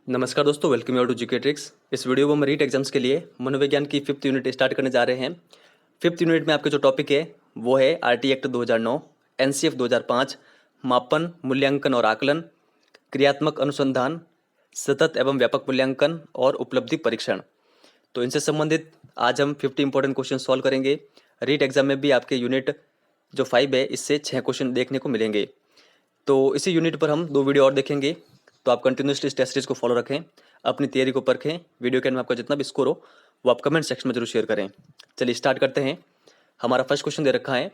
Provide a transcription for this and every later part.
नमस्कार दोस्तों, welcome you to GK tricks. इस वीडियो में हम रीट एग्जाम्स के लिए मनोविज्ञान की 5th यूनिट स्टार्ट करने जा रहे हैं। 5th यूनिट में आपके जो टॉपिक है वो है आरटी एक्ट 2009, एनसीएफ 2005, मापन, मूल्यांकन और आकलन, क्रियात्मक अनुसंधान, सतत एवं व्यापक मूल्यांकन और उपलब्धि परीक्षण। तो इनसे संबंधित आज हम 50 इंपॉर्टेंट क्वेश्चन सॉल्व करेंगे। रीट एग्जाम में भी आपके यूनिट जो 5 है इससे 6 क्वेश्चन देखने को मिलेंगे। तो इसी यूनिट पर हम 2 वीडियो और देखेंगे। तो आप कंटिन्यूसली इस टेस्ट सीरीज को फॉलो रखें, अपनी तैयारी को परखें। वीडियो के अंत में आपका जितना भी स्कोर हो वो आप कमेंट सेक्शन में जरूर शेयर करें। चलिए स्टार्ट करते हैं। हमारा फर्स्ट क्वेश्चन दे रखा है,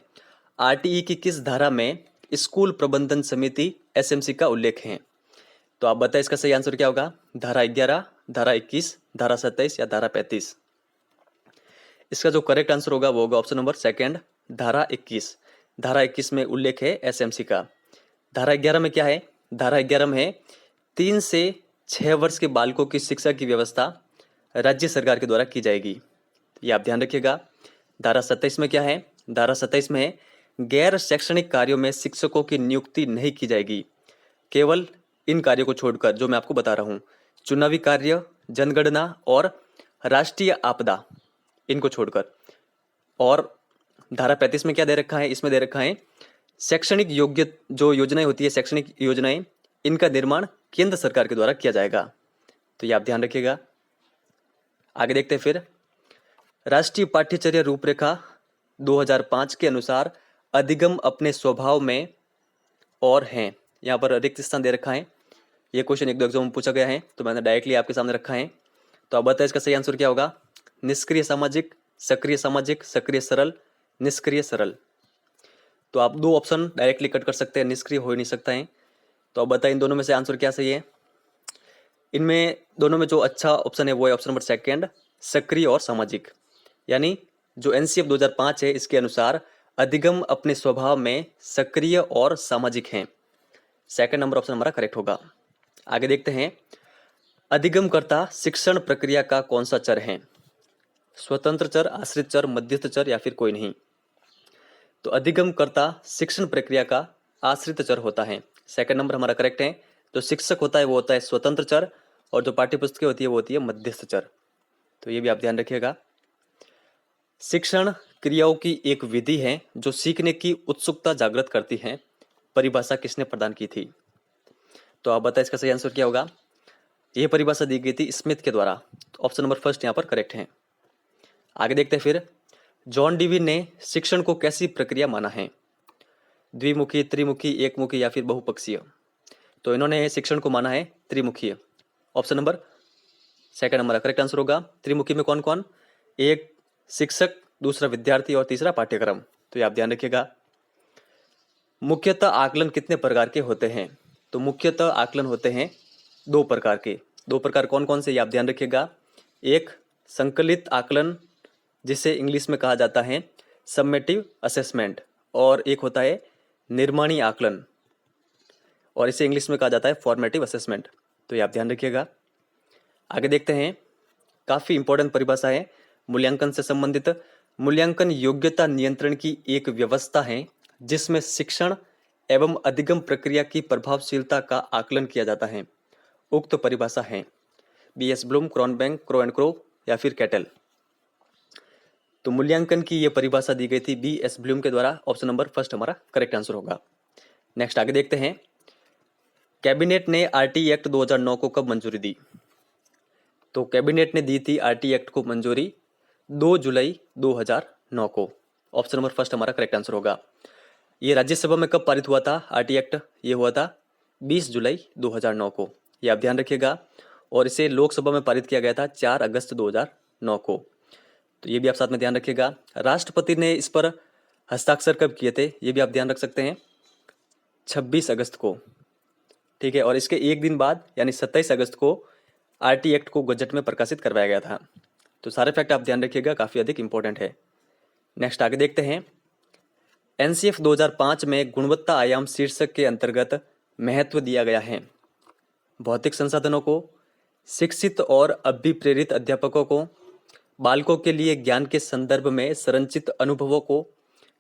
आरटीई की किस धारा में स्कूल प्रबंधन समिति एसएमसी का उल्लेख है? तो आप बताएं इसका सही आंसर क्या होगा। धारा 11, धारा 21, धारा 27 या धारा 35? इसका जो करेक्ट आंसर होगा वो होगा ऑप्शन नंबर सेकेंड, धारा 21। धारा 21 में उल्लेख है एसएमसी का। धारा 11 में क्या है? धारा 11 में है 3 से 6 वर्ष के बालकों की शिक्षा की व्यवस्था राज्य सरकार के द्वारा की जाएगी। ये आप ध्यान रखिएगा। धारा 27 में क्या है? धारा 27 में है गैर शैक्षणिक कार्यों में शिक्षकों की नियुक्ति नहीं की जाएगी, केवल इन कार्यों को छोड़कर जो मैं आपको बता रहा हूँ, चुनावी कार्य, जनगणना और राष्ट्रीय आपदा, इनको छोड़कर। और धारा 35 में क्या दे रखा है? इसमें दे रखा है शैक्षणिक योग्य जो योजनाएं होती है, शैक्षणिक योजनाएं, इनका निर्माण केंद्र सरकार के द्वारा किया जाएगा। तो ये आप ध्यान रखिएगा। आगे देखते हैं फिर, राष्ट्रीय पाठ्यचर्या रूपरेखा 2005 के अनुसार अधिगम अपने स्वभाव में और हैं। यहाँ पर रिक्त स्थान दे रखा है। ये क्वेश्चन 1-2 एग्जाम में पूछा गया है, तो मैंने डायरेक्टली आपके सामने रखा है। तो अब बताएं इसका सही आंसर क्या होगा। निष्क्रिय सामाजिक, सक्रिय सामाजिक, सक्रिय सरल, निष्क्रिय सरल। तो आप 2 ऑप्शन डायरेक्टली कट कर सकते हैं, निष्क्रिय हो ही नहीं सकता है। तो अब बताएं इन दोनों में से आंसर क्या सही है। इनमें दोनों में जो अच्छा ऑप्शन है वो है ऑप्शन नंबर सेकेंड, सक्रिय और सामाजिक। यानी जो एनसीएफ 2005 है इसके अनुसार अधिगम अपने स्वभाव में सक्रिय और सामाजिक हैं। सेकंड नंबर ऑप्शन हमारा करेक्ट होगा। आगे देखते हैं, अधिगमकर्ता शिक्षण प्रक्रिया का कौन सा चर है? स्वतंत्र चर, आश्रित चर, मध्यस्थ चर या फिर कोई नहीं? तो अधिगमकर्ता शिक्षण प्रक्रिया का आश्रित चर होता है। सेकंड नंबर हमारा करेक्ट है। जो शिक्षक होता है वो होता है स्वतंत्र चर, और जो पाठ्यपुस्तकें होती है वो होती है मध्यस्थ चर। तो ये भी आप ध्यान रखिएगा। शिक्षण क्रियाओं की एक विधि है जो सीखने की उत्सुकता जागृत करती है। परिभाषा किसने प्रदान की थी? तो आप बताएं इसका सही आंसर क्या होगा। यह परिभाषा दी गई थी स्मिथ के द्वारा। तो ऑप्शन नंबर फर्स्ट यहाँ पर करेक्ट है। आगे देखते हैं फिर, जॉन डीवी ने शिक्षण को कैसी प्रक्रिया माना है? द्विमुखी, त्रिमुखी, एकमुखी या फिर बहुपक्षीय? तो इन्होंने शिक्षण को माना है त्रिमुखीय। ऑप्शन नंबर सेकंड हमारा करेक्ट आंसर होगा। त्रिमुखी में कौन कौन? एक शिक्षक, दूसरा विद्यार्थी और तीसरा पाठ्यक्रम। तो ये आप ध्यान रखिएगा। मुख्यतः आकलन कितने प्रकार के होते हैं? तो मुख्यतः आकलन होते हैं 2 प्रकार के। 2 प्रकार कौन कौन से ये आप ध्यान रखिएगा। एक संकलित आकलन, जिसे इंग्लिश में कहा जाता है समेटिव असेसमेंट, और एक होता है निर्माणी आकलन, और इसे इंग्लिश में कहा जाता है फॉर्मेटिव असेसमेंट। तो ये आप ध्यान रखिएगा। आगे देखते हैं, काफ़ी इंपॉर्टेंट परिभाषा है मूल्यांकन से संबंधित। मूल्यांकन योग्यता नियंत्रण की एक व्यवस्था है जिसमें शिक्षण एवं अधिगम प्रक्रिया की प्रभावशीलता का आकलन किया जाता है। उक्त परिभाषा है B S Bloom, Cronbach, Crow and Crow या फिर कैटल। तो मूल्यांकन की यह परिभाषा दी गई थी बीएस ब्लूम के द्वारा। ऑप्शन नंबर फर्स्ट हमारा करेक्ट आंसर होगा। नेक्स्ट आगे देखते हैं, कैबिनेट ने आरटी एक्ट 2009 को कब मंजूरी दी? तो कैबिनेट ने दी थी आरटी एक्ट को मंजूरी 2 जुलाई 2009 को। ऑप्शन नंबर फर्स्ट हमारा करेक्ट आंसर होगा। ये राज्यसभा में कब पारित हुआ था आरटी एक्ट? ये हुआ था 20 जुलाई 2009 को। ये आप ध्यान रखिएगा। और इसे लोकसभा में पारित किया गया था 4 अगस्त 2009 को। तो ये भी आप साथ में ध्यान रखिएगा। राष्ट्रपति ने इस पर हस्ताक्षर कब किए थे? ये भी आप ध्यान रख सकते हैं, 26 अगस्त को। ठीक है। और इसके एक दिन बाद यानी 27 अगस्त को आरटी एक्ट को गजट में प्रकाशित करवाया गया था। तो सारे फैक्ट आप ध्यान रखिएगा, काफ़ी अधिक इंपॉर्टेंट है। नेक्स्ट आगे देखते हैं, एनसीएफ 2005 में गुणवत्ता आयाम शीर्षक के अंतर्गत महत्व दिया गया है भौतिक संसाधनों को, शिक्षित और अभिप्रेरित अध्यापकों को, बालकों के लिए ज्ञान के संदर्भ में संरचित अनुभवों को,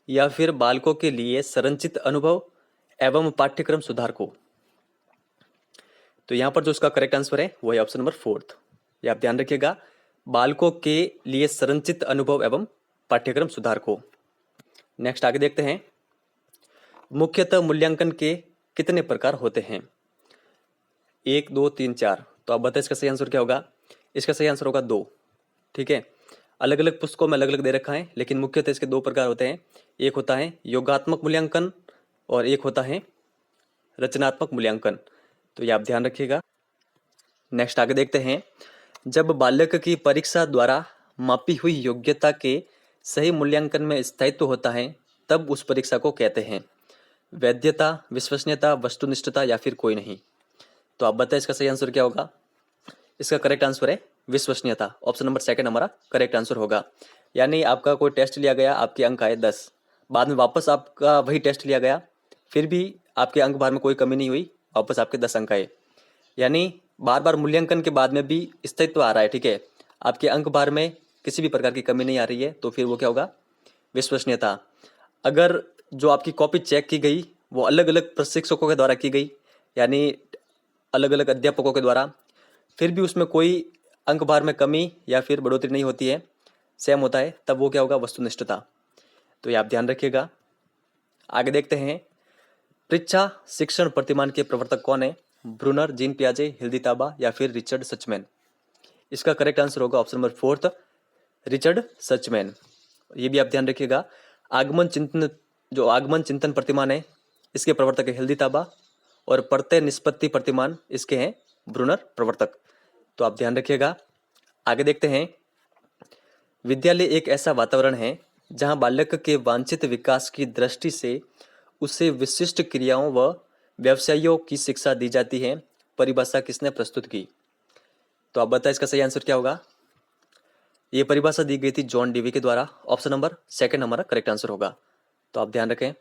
या फिर बालकों के लिए संरचित अनुभव एवं पाठ्यक्रम सुधार को। तो यहाँ पर जो उसका करेक्ट आंसर है वो है ऑप्शन नंबर 4। ये आप ध्यान रखिएगा, बालकों के लिए संरचित अनुभव एवं पाठ्यक्रम सुधार को। नेक्स्ट आगे देखते हैं, मुख्यतः मूल्यांकन के कितने प्रकार होते हैं? 1 2 3 4। तो आप बताइए इसका सही आंसर क्या होगा? इसका सही आंसर होगा 2। ठीक है, अलग अलग पुस्तकों में अलग अलग दे रखा है, लेकिन मुख्यतः इसके 2 प्रकार होते हैं। एक होता है योगात्मक मूल्यांकन और एक होता है रचनात्मक मूल्यांकन। तो ये आप ध्यान रखिएगा। नेक्स्ट आगे देखते हैं, जब बालक की परीक्षा द्वारा मापी हुई योग्यता के सही मूल्यांकन में स्थायित्व होता है तब उस परीक्षा को कहते हैं वैधता, विश्वसनीयता, वस्तुनिष्ठता या फिर कोई नहीं। तो आप बताएं इसका सही आंसर क्या होगा? इसका करेक्ट आंसर है विश्वसनीयता। ऑप्शन नंबर 2 हमारा करेक्ट आंसर होगा। यानी आपका कोई टेस्ट लिया गया, आपके अंक आए 10, बाद में वापस आपका वही टेस्ट लिया गया, फिर भी आपके अंक भार में कोई कमी नहीं हुई, वापस आपके 10 अंक आए, यानी बार बार मूल्यांकन के बाद में भी स्थायित्व आ रहा है। ठीक है, आपके अंक भार में किसी भी प्रकार की कमी नहीं आ रही है, तो फिर वो क्या होगा? विश्वसनीयता। अगर जो आपकी कॉपी चेक की गई वो अलग अलग प्रशिक्षकों के द्वारा की गई, यानी अलग अलग अध्यापकों के द्वारा, फिर भी उसमें कोई अंक भार में कमी या फिर बढ़ोतरी नहीं होती है, सेम होता है, तब वो क्या होगा? वस्तुनिष्ठता। तो ये आप ध्यान रखिएगा। आगे देखते हैं, परीक्षा शिक्षण प्रतिमान के प्रवर्तक कौन है? ब्रूनर, जीन पियाजे, हिल्दी ताबा या फिर रिचर्ड सचमैन। इसका करेक्ट आंसर होगा ऑप्शन नंबर 4, रिचर्ड सचमैन। ये भी आप ध्यान रखिएगा। आगमन चिंतन प्रतिमान है, इसके प्रवर्तक है हिल्दी ताबा, और प्रत्यय निष्पत्ति प्रतिमान इसके हैं ब्रूनर प्रवर्तक। तो आप ध्यान रखिएगा। आगे देखते हैं, विद्यालय एक ऐसा वातावरण है जहां बालक के वांछित विकास की दृष्टि से उसे विशिष्ट क्रियाओं व व्यवसायों की शिक्षा दी जाती है। परिभाषा किसने प्रस्तुत की? तो आप बताएं इसका सही आंसर क्या होगा? ये परिभाषा दी गई थी जॉन डीवी के द्वारा। ऑप्शन नंबर 2 हमारा करेक्ट आंसर होगा। तो आप ध्यान रखें।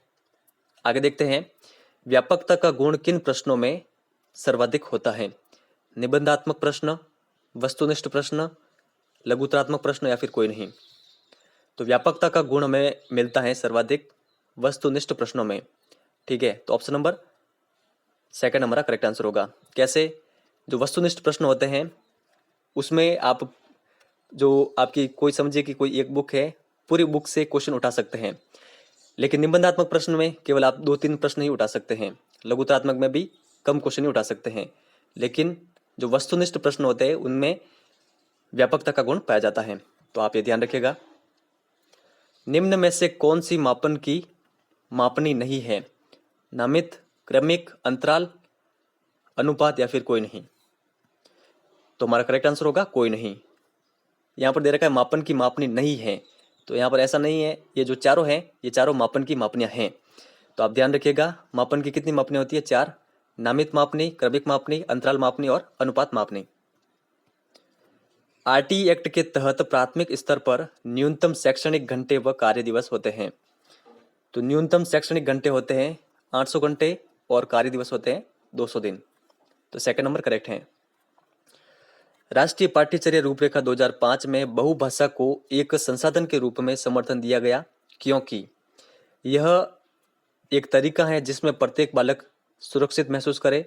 आगे देखते हैं, व्यापकता का गुण किन प्रश्नों में सर्वाधिक होता है? निबंधात्मक प्रश्न, वस्तुनिष्ठ प्रश्न, लघुतरात्मक प्रश्न या फिर कोई नहीं। तो व्यापकता का गुण हमें मिलता है सर्वाधिक वस्तुनिष्ठ प्रश्नों में। ठीक है, तो ऑप्शन नंबर 2 हमारा करेक्ट आंसर होगा। कैसे? जो वस्तुनिष्ठ प्रश्न होते हैं उसमें आप जो आपकी कोई समझिए कि कोई एक बुक है, पूरी बुक से क्वेश्चन उठा सकते हैं, लेकिन निबंधात्मक प्रश्न में केवल आप 2-3 प्रश्न ही उठा सकते हैं। लघुतरात्मक में भी कम क्वेश्चन ही उठा सकते हैं, लेकिन जो वस्तुनिष्ठ प्रश्न होते हैं उनमें व्यापकता का गुण पाया जाता है। तो आप ये ध्यान रखिएगा। निम्न में से कौन सी मापन की मापनी नहीं है? नामित, क्रमिक, अंतराल, अनुपात या फिर कोई नहीं। तो हमारा करेक्ट आंसर होगा कोई नहीं। यहाँ पर दे रखा है मापन की मापनी नहीं है, तो यहाँ पर ऐसा नहीं है। ये जो चारों हैं ये चारों मापन की मापनियाँ हैं। तो आप ध्यान रखिएगा, मापन की कितनी मापनी होती है? 4। नामित मापनी, क्रमिक मापनी, अंतराल मापनी और अनुपात मापनी। आरटी एक्ट के तहत प्राथमिक स्तर पर न्यूनतम शैक्षणिक घंटे व कार्य दिवस होते हैं। तो न्यूनतम शैक्षणिक घंटे होते हैं 800 घंटे और कार्य दिवस होते हैं 200 दिन। तो 2 नंबर करेक्ट है। राष्ट्रीय पाठ्यचर्या रूपरेखा 2005 में बहुभाषा को एक संसाधन के रूप में समर्थन दिया गया, क्योंकि यह एक तरीका है जिसमें प्रत्येक बालक सुरक्षित महसूस करे।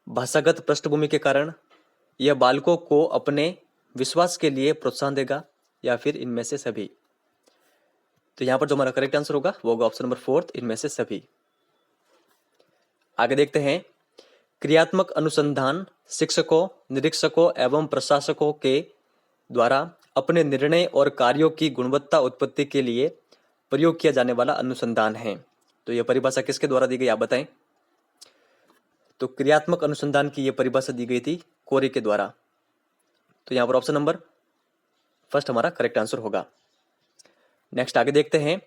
भाषागत पृष्ठभूमि के कारण यह बालकों को अपने विश्वास के लिए प्रोत्साहन देगा, या फिर इनमें से सभी। तो यहां पर जो हमारा करेक्ट आंसर होगा वो होगा ऑप्शन नंबर 4, इनमें से सभी। आगे देखते हैं, क्रियात्मक अनुसंधान शिक्षकों, निरीक्षकों एवं प्रशासकों के द्वारा अपने निर्णय और कार्यों की गुणवत्ता उत्पत्ति के लिए प्रयोग किया जाने वाला अनुसंधान है। तो यह परिभाषा किसके द्वारा दी गई, आप बताएं। तो क्रियात्मक अनुसंधान की यह परिभाषा दी गई थी कोरे के द्वारा। तो यहां पर ऑप्शन नंबर 1 हमारा करेक्ट आंसर होगा। नेक्स्ट आगे देखते हैं,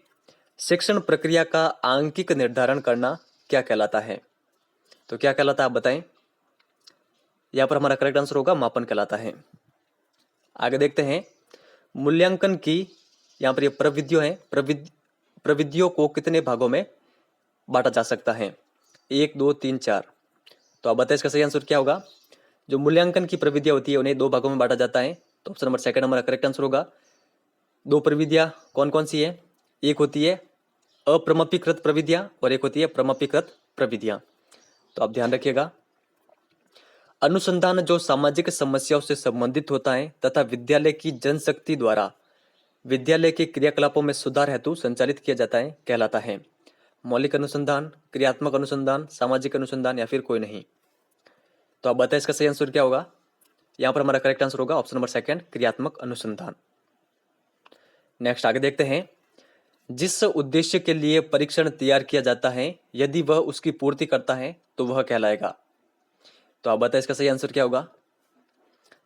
शिक्षण प्रक्रिया का आंकिक निर्धारण करना क्या कहलाता है? तो क्या कहलाता है आप बताएं। यहां पर हमारा करेक्ट आंसर होगा मापन कहलाता है। आगे देखते हैं, मूल्यांकन की यहां पर ये प्रविधियों है, प्रविधियों को कितने भागों में बांटा जा सकता है? 1 2 3 4। तो आप बताएं इसका सही आंसर क्या होगा? जो मूल्यांकन की प्रविधियां होती है उन्हें 2 भागों में बांटा जाता है। तो ऑप्शन नंबर 2 हमारा करेक्ट आंसर होगा। 2 प्रविधियां कौन कौन सी है? एक होती है अप्रमापीकृत प्रविधियां और एक होती है प्रमापीकृत प्रविधियां। तो आप ध्यान रखिएगा। अनुसंधान जो सामाजिक समस्याओं से संबंधित होता है तथा विद्यालय की जनशक्ति द्वारा विद्यालय के क्रियाकलापों में सुधार हेतु संचालित किया जाता है कहलाता है। मौलिक अनुसंधान, क्रियात्मक अनुसंधान, सामाजिक अनुसंधान या फिर कोई नहीं। तो आप बताएं इसका सही आंसर क्या होगा। यहाँ पर हमारा करेक्ट आंसर होगा ऑप्शन नंबर सेकंड, क्रियात्मक अनुसंधान। नेक्स्ट आगे देखते हैं। जिस उद्देश्य के लिए परीक्षण तैयार किया जाता है यदि वह उसकी पूर्ति करता है तो वह कहलाएगा। तो आप बताएं इसका सही आंसर क्या होगा।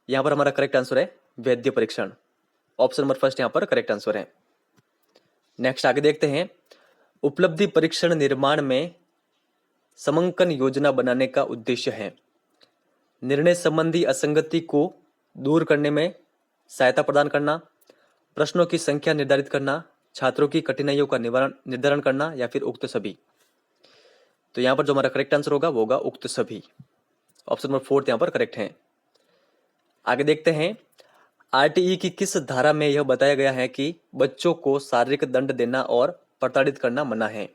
यहाँ पर हमारा करेक्ट आंसर है वैध परीक्षण। ऑप्शन नंबर फर्स्ट यहाँ पर करेक्ट आंसर है। नेक्स्ट आगे देखते हैं। उपलब्धि परीक्षण निर्माण में समंकन योजना बनाने का उद्देश्य है निर्णय संबंधी असंगति को दूर करने में सहायता प्रदान करना, प्रश्नों की संख्या निर्धारित करना, छात्रों की कठिनाइयों का निर्धारण करना या फिर उक्त सभी। तो यहाँ पर जो हमारा करेक्ट आंसर होगा वो होगा उक्त सभी। ऑप्शन नंबर फोर्थ यहाँ पर करेक्ट है। आगे देखते हैं। आरटीई की किस धारा में यह बताया गया है कि बच्चों को शारीरिक दंड देना और प्रताड़ित करना मना है।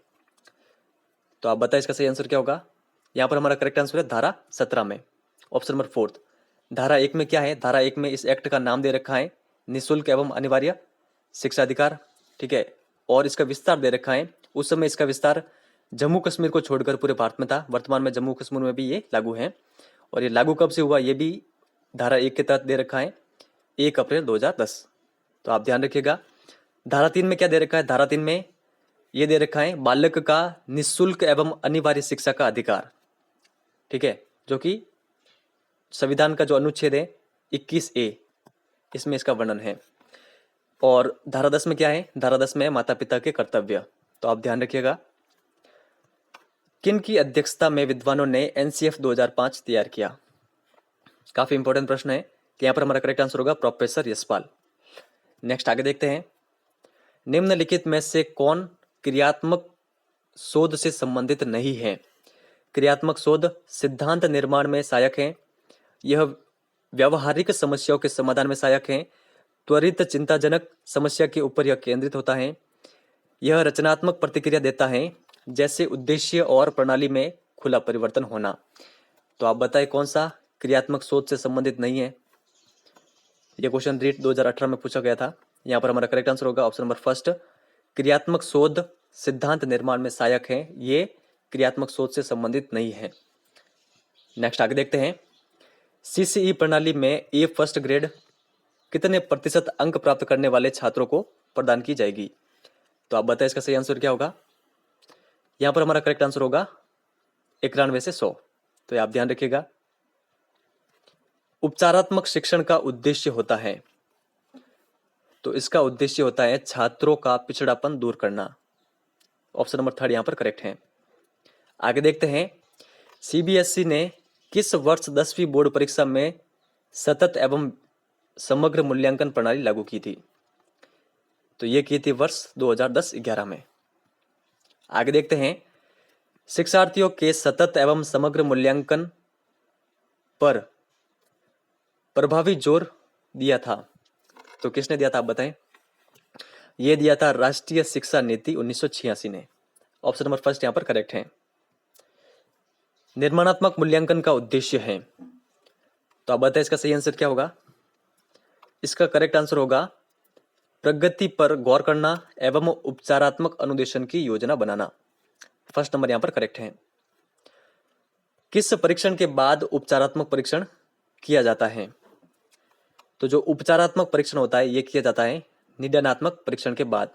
तो आप बताएं इसका सही आंसर क्या होगा। यहाँ पर हमारा करेक्ट आंसर है धारा 17 में, ऑप्शन नंबर फोर्थ। धारा 1 में क्या है, धारा 1 में इस एक्ट का नाम दे रखा है निःशुल्क एवं अनिवार्य शिक्षा अधिकार, ठीक है। और इसका विस्तार दे रखा है, उस समय इसका विस्तार जम्मू कश्मीर को छोड़कर पूरे भारत में था। वर्तमान में जम्मू कश्मीर में भी ये लागू है। और ये लागू कब से हुआ ये भी धारा 1 के तहत दे रखा है 1 अप्रैल 2010। तो आप ध्यान रखिएगा। धारा 3 में क्या दे रखा है, धारा 3 में ये दे रखा है बालक का निःशुल्क एवं अनिवार्य शिक्षा का अधिकार, ठीक है, जो कि संविधान का जो अनुच्छेद है 21A इसमें इसका वर्णन है। और धारा 10 में क्या है, धारा 10 में माता पिता के कर्तव्य। तो आप ध्यान रखिएगा। किन की अध्यक्षता में विद्वानों ने एनसीएफ 2005 तैयार किया। काफी इंपॉर्टेंट प्रश्न है कि यहाँ पर हमारा करेक्ट आंसर होगा प्रोफेसर यशपाल। नेक्स्ट आगे देखते हैं। निम्नलिखित में से कौन क्रियात्मक शोध से संबंधित नहीं है। क्रियात्मक शोध सिद्धांत निर्माण में सहायक है, यह व्यावहारिक समस्याओं के समाधान में सहायक है, त्वरित चिंताजनक समस्या के ऊपर यह केंद्रित होता है, यह रचनात्मक प्रतिक्रिया देता है, जैसे उद्देश्य और प्रणाली में खुला परिवर्तन होना। तो आप बताएं कौन सा क्रियात्मक शोध से संबंधित नहीं है। यह क्वेश्चन रीट 2018 में पूछा गया था। यहाँ पर हमारा करेक्ट आंसर होगा ऑप्शन नंबर फर्स्ट, क्रियात्मक शोध सिद्धांत निर्माण में सहायक है, ये क्रियात्मक शोध से संबंधित नहीं है। नेक्स्ट आगे देखते हैं। सीसीई प्रणाली में ए फर्स्ट ग्रेड कितने प्रतिशत अंक प्राप्त करने वाले छात्रों को प्रदान की जाएगी। तो आप बताएं इसका सही आंसर क्या होगा। यहाँ पर हमारा करेक्ट आंसर होगा 91 से 100। तो आप ध्यान रखिएगा। उपचारात्मक शिक्षण का उद्देश्य होता है, तो इसका उद्देश्य होता है छात्रों का पिछड़ापन दूर करना। ऑप्शन नंबर थर्ड यहाँ पर करेक्ट है। आगे देखते हैं। सीबीएसई ने किस वर्ष 10वीं बोर्ड परीक्षा में सतत एवं समग्र मूल्यांकन प्रणाली लागू की थी। तो ये की थी वर्ष 2010-11 में। आगे देखते हैं। शिक्षार्थियों के सतत एवं समग्र मूल्यांकन पर प्रभावी जोर दिया था, तो किसने दिया था आप बताएं। यह दिया था राष्ट्रीय शिक्षा नीति 1986 ने। ऑप्शन नंबर फर्स्ट यहां पर करेक्ट है। निर्माणात्मक मूल्यांकन का उद्देश्य है, तो आप बताएं इसका सही आंसर क्या होगा। इसका करेक्ट आंसर होगा प्रगति पर गौर करना एवं उपचारात्मक अनुदेशन की योजना बनाना। फर्स्ट नंबर यहां पर करेक्ट है। किस परीक्षण के बाद उपचारात्मक परीक्षण किया जाता है। तो जो उपचारात्मक परीक्षण होता है यह किया जाता है निदानात्मक परीक्षण के बाद।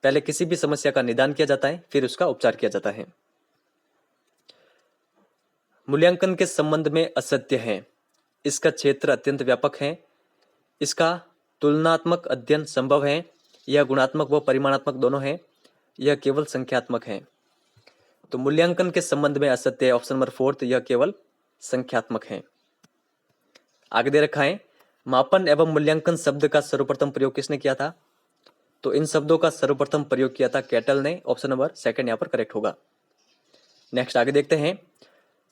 पहले किसी भी समस्या का निदान किया जाता है, फिर उसका उपचार किया जाता है। मूल्यांकन के संबंध में असत्य है, इसका क्षेत्र अत्यंत व्यापक है, इसका तुलनात्मक अध्ययन संभव है, यह गुणात्मक व परिमाणात्मक दोनों है, यह केवल संख्यात्मक है। तो मूल्यांकन के संबंध में असत्य है, ऑप्शन नंबर फोर्थ, यह केवल संख्यात्मक है। आगे दे रखा है। मापन एवं मूल्यांकन शब्द का सर्वप्रथम प्रयोग किसने किया था। तो इन शब्दों का सर्वप्रथम प्रयोग किया था कैटल ने। ऑप्शन नंबर सेकंड यहां पर करेक्ट होगा। नेक्स्ट आगे देखते हैं।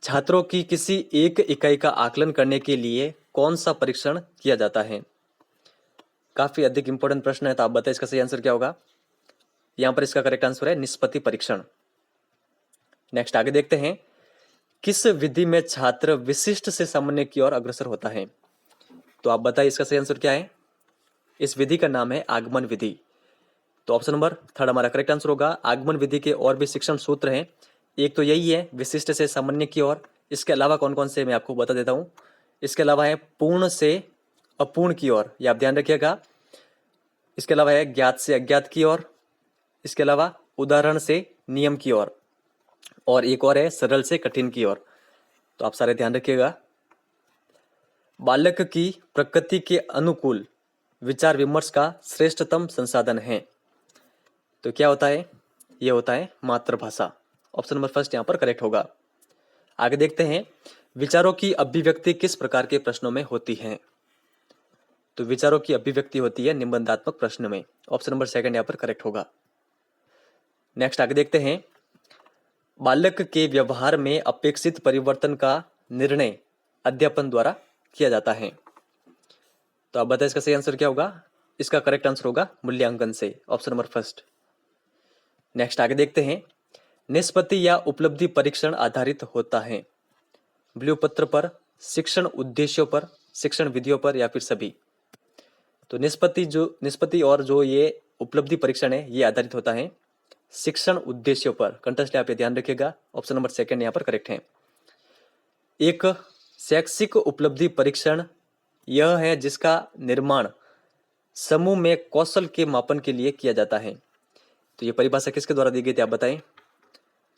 छात्रों की किसी एक इकाई का आकलन करने के लिए कौन सा परीक्षण किया जाता है। काफी अधिक इंपॉर्टेंट प्रश्न है, तो आप बताएं इसका सही आंसर क्या होगा। यहां पर इसका करेक्ट आंसर है निष्पत्ति परीक्षण। नेक्स्ट आगे देखते हैं। किस विधि में छात्र विशिष्ट से सामान्य की ओर अग्रसर होता है? तो आप बताइए इसका सही आंसर क्या है? इस विधि का नाम है आगमन विधि। तो ऑप्शन नंबर थर्ड हमारा करेक्ट आंसर होगा। आगमन विधि के और भी शिक्षण सूत्र हैं, एक तो यही है विशिष्ट से सामान्य की ओर। इसके अलावा कौन कौन से मैं आपको बता देता हूँ। इसके अलावा है पूर्ण से अपूर्ण की ओर, ये आप ध्यान रखिएगा। इसके अलावा है ज्ञात से अज्ञात की ओर। इसके अलावा उदाहरण से नियम की ओर, और एक और है सरल से कठिन की ओर। तो आप सारे ध्यान रखिएगा। बालक की प्रकृति के अनुकूल विचार विमर्श का श्रेष्ठतम संसाधन है। तो क्या होता है? ये होता है मातृभाषा। ऑप्शन नंबर फर्स्ट यहाँ पर करेक्ट होगा। आगे देखते हैं, विचारों की अभिव्यक्ति किस प्रकार के प्रश्नों में होती है? तो विचारों की अभिव्यक्ति होती है निबंधात्मक प्रश्न में। ऑप्शन नंबर सेकंड यहाँ पर करेक्ट होगा। नेक्स्ट आगे देखते हैं, बालक के व्यवहार में अपेक्षित परिवर्तन का निर्णय अध्यापन द्वारा किया जाता है। तो आप बताएं इसका सही आंसर क्या होगा? इसका करेक्ट आंसर होगा मूल्यांकन से। Option number first. नेक्स्ट आगे देखते हैं, निष्पत्ति या उपलब्धि परीक्षण आधारित होता है। ब्लू पत्र पर, शिक्षण उद्देश्यों पर, शिक्षण विधियों पर, या फिर सभी? तो निष्पत्ति और जो ये उपलब्धि परीक्षण है ये आधारित होता है शिक्षण उद्देश्यों पर। कंटेस्ट यहाँ पे ध्यान रखिएगा। ऑप्शन नंबर सेकंड यहाँ पर करेक्ट है। एक शैक्षिक उपलब्धि परीक्षण यह है जिसका निर्माण समूह में कौशल के मापन के लिए किया जाता है। तो ये परिभाषा किसके द्वारा दी गई थी आप बताएं?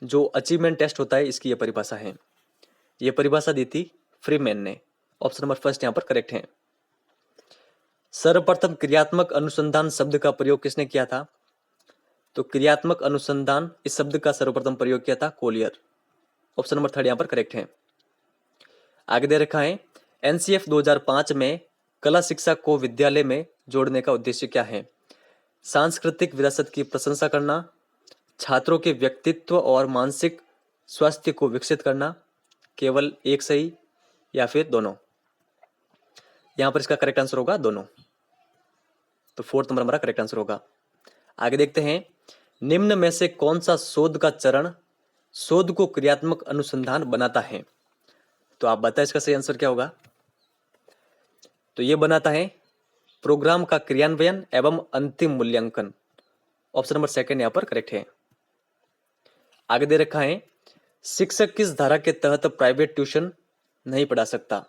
जो अचीवमेंट टेस्ट होता है इसकी ये परिभाषा है। ये परिभाषा दी थी फ्रीमैन ने। ऑप्शन नंबर फर्स्ट यहाँ पर करेक्ट है। सर्वप्रथम क्रियात्मक अनुसंधान शब्द का प्रयोग किसने किया था? तो क्रियात्मक अनुसंधान इस शब्द का सर्वप्रथम प्रयोग किया था कोलियर। ऑप्शन नंबर थर्ड यहाँ पर करेक्ट है। आगे दे रखा है, एनसीएफ 2005 में कला शिक्षा को विद्यालय में जोड़ने का उद्देश्य क्या है? सांस्कृतिक विरासत की प्रशंसा करना, छात्रों के व्यक्तित्व और मानसिक स्वास्थ्य को विकसित करना, केवल एक सही, या फिर दोनों? यहां पर इसका करेक्ट आंसर होगा दोनों। तो फोर्थ नंबर हमारा करेक्ट आंसर होगा। आगे देखते हैं, निम्न में से कौन सा शोध का चरण शोध को क्रियात्मक अनुसंधान बनाता है? तो आप बताएं इसका सही आंसर क्या होगा? तो ये बनाता है प्रोग्राम का क्रियान्वयन एवं अंतिम मूल्यांकन। ऑप्शन नंबर सेकंड यहां पर करेक्ट है। आगे दे रखा है, शिक्षक किस धारा के तहत प्राइवेट ट्यूशन नहीं पढ़ा सकता?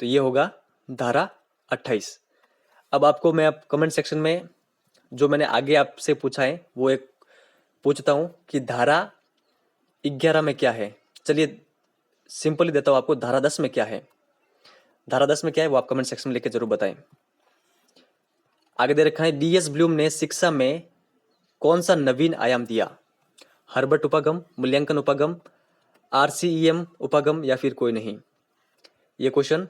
तो ये होगा धारा 28। अब आपको मैं कमेंट सेक्शन में जो मैंने आगे आपसे पूछा है वो एक पूछता हूं कि धारा 11 में क्या है। चलिए सिंपली देता हूं आपको, धारा 10 में क्या है। धारा 10 में क्या है वो आप कमेंट सेक्शन में लिख के जरूर बताएं। आगे दे रखा है, बीएस ब्लूम ने शिक्षा में कौन सा नवीन आयाम दिया? हर्बर्ट उपागम, मूल्यांकन उपागम, आरसीईएम उपागम, या फिर कोई नहीं? ये क्वेश्चन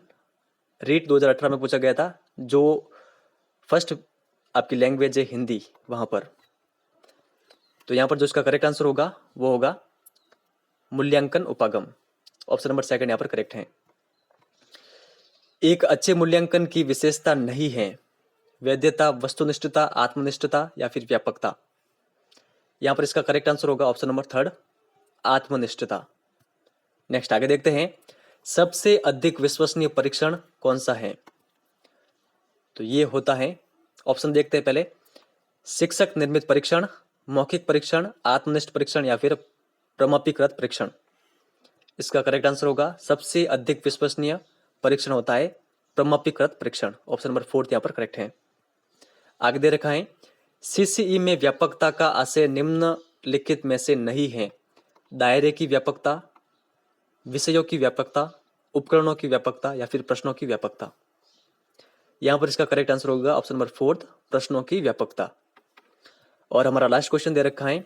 रीट 2018 में पूछा गया था, जो फर्स्ट आपकी लैंग्वेज है हिंदी वहां पर। तो यहां पर जो इसका करेक्ट आंसर होगा वो होगा मूल्यांकन उपागम। ऑप्शन नंबर सेकंड यहां पर करेक्ट है। एक अच्छे मूल्यांकन की विशेषता नहीं है वैधता, वस्तुनिष्ठता, आत्मनिष्ठता, या फिर व्यापकता? यहां पर इसका करेक्ट आंसर होगा ऑप्शन नंबर थर्ड, आत्मनिष्ठता। नेक्स्ट आगे देखते हैं, सबसे अधिक विश्वसनीय परीक्षण कौन सा है? तो ये होता है, ऑप्शन देखते हैं पहले, शिक्षक निर्मित परीक्षण, मौखिक परीक्षण, आत्मनिष्ठ परीक्षण, या फिर प्रमाणीकृत परीक्षण? इसका करेक्ट आंसर होगा सबसे अधिक विश्वसनीय परीक्षण होता है प्रमाणीकृत परीक्षण। ऑप्शन नंबर फोर्थ यहां पर करेक्ट है। आगे दे रखा है, सीसीई में व्यापकता का आशय निम्नलिखित में से नहीं है। दायरे की व्यापकता, विषयों की व्यापकता, उपकरणों की व्यापकता, या फिर प्रश्नों की व्यापकता? यहां पर इसका करेक्ट आंसर होगा ऑप्शन नंबर फोर्थ, प्रश्नों की व्यापकता। और हमारा लास्ट क्वेश्चन दे रखा है,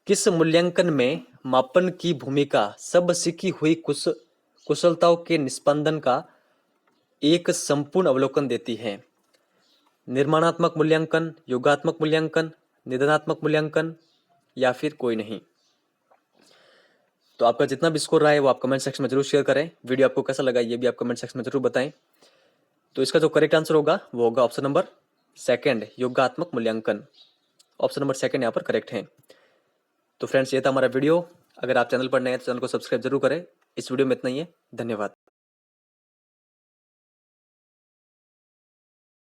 किस मूल्यांकन में मापन की भूमिका सब सीखी हुई कुशलताओं के निष्पादन का एक संपूर्ण अवलोकन देती है? निर्माणात्मक मूल्यांकन, योगात्मक मूल्यांकन, निदानात्मक मूल्यांकन, या फिर कोई नहीं? तो आपका जितना भी स्कोर रहा है वो आप कमेंट सेक्शन में जरूर शेयर करें। वीडियो आपको कैसा लगा ये भी आप कमेंट सेक्शन में जरूर बताएं। तो इसका जो करेक्ट आंसर होगा वो होगा ऑप्शन नंबर सेकंड, योगात्मक मूल्यांकन। ऑप्शन नंबर सेकंड यहाँ पर करेक्ट है। तो फ्रेंड्स ये था हमारा वीडियो। अगर आप चैनल पर नए हैं तो चैनल को सब्सक्राइब जरूर करें। इस वीडियो में इतना ही है। धन्यवाद।